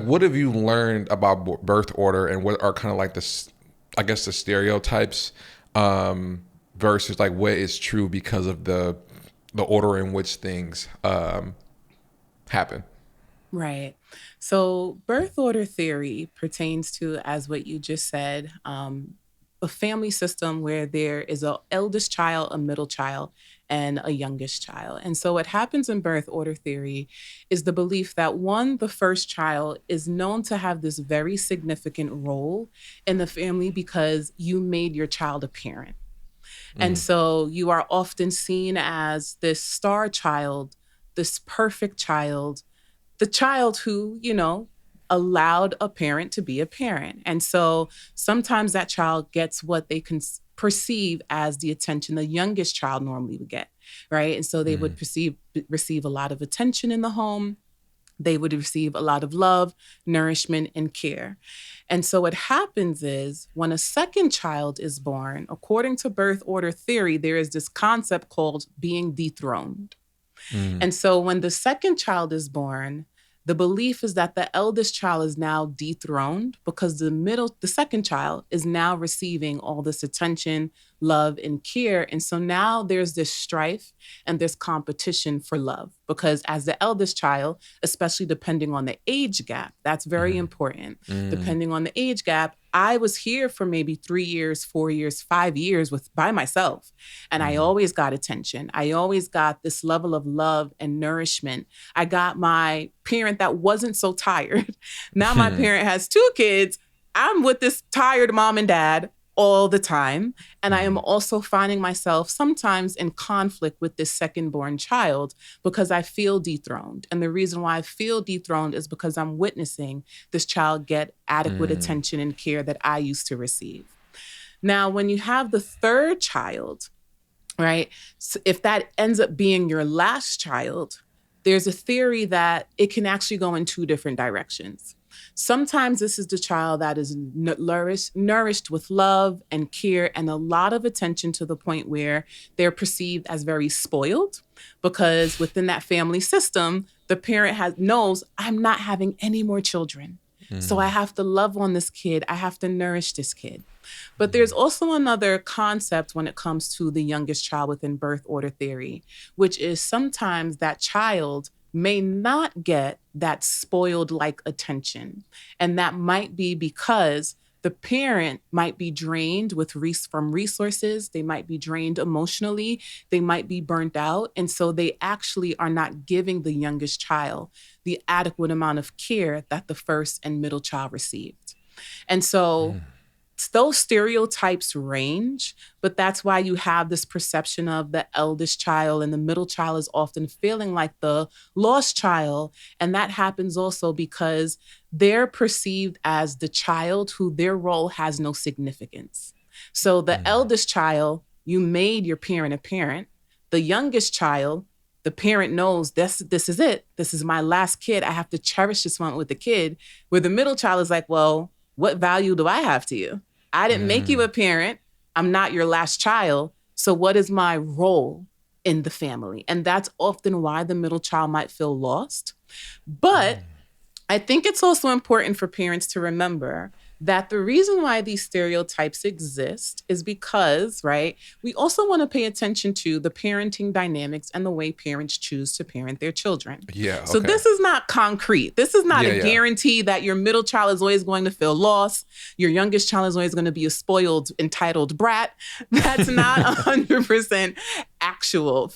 what have you learned about birth order, and what are kind of like I guess the stereotypes, versus like what is true because of the order in which things happen? Right. So, birth order theory pertains to, as what you just said, a family system where there is a eldest child, a middle child, and a youngest child. And so, what happens in birth order theory is the belief that one, the first child, is known to have this very significant role in the family because you made your child a parent. And Mm, so, you are often seen as this star child, this perfect child, the child who, allowed a parent to be a parent. And so sometimes that child gets what they can perceive as the attention the youngest child normally would get, right? And so they would mm, receive a lot of attention in the home. They would receive a lot of love, nourishment, and care. And so what happens is when a second child is born, according to birth order theory, there is this concept called being dethroned. mm, And so when the second child is born, the belief is that the eldest child is now dethroned because the second child is now receiving all this attention, love, and care. And so now there's this strife and this competition for love because as the eldest child, especially depending on the age gap, that's very mm, important. mm, Depending on the age gap, I was here for maybe 3 years, 4 years, 5 years by myself. And I mm, always got attention. I always got this level of love and nourishment. I got my parent that wasn't so tired. Now my mm, parent has two kids. I'm with this tired mom and dad all the time. And I am mm, also finding myself sometimes in conflict with this second born child because I feel dethroned. And the reason why I feel dethroned is because I'm witnessing this child get adequate mm, attention and care that I used to receive. Now, when you have the third child, right? So if that ends up being your last child, there's a theory that it can actually go in two different directions. Sometimes this is the child that is nourished with love and care and a lot of attention to the point where they're perceived as very spoiled because within that family system, the parent knows I'm not having any more children. So I mm, have to love on this kid. I have to nourish this kid. But there's also another concept when it comes to the youngest child within birth order theory, which is sometimes that child may not get that spoiled like attention. And that might be because the parent might be drained from resources. They might be drained emotionally. They might be burnt out. And so they actually are not giving the youngest child the adequate amount of care that the first and middle child received. And so mm, those stereotypes range, but that's why you have this perception of the eldest child and the middle child is often feeling like the lost child. And that happens also because they're perceived as the child who their role has no significance. So the mm, eldest child, you made your parent a parent. The youngest child, the parent knows this is it. This is my last kid. I have to cherish this moment with the kid. Where the middle child is like, well, what value do I have to you? I didn't make you mm, a parent. I'm not your last child. So, what is my role in the family? And that's often why the middle child might feel lost. But I think it's also important for parents to remember that the reason why these stereotypes exist is because, right, we also want to pay attention to the parenting dynamics and the way parents choose to parent their children. yeah, So okay, this is not concrete. This is not yeah, a yeah, guarantee that your middle child is always going to feel lost. Your youngest child is always going to be a spoiled, entitled brat. That's not 100% factual.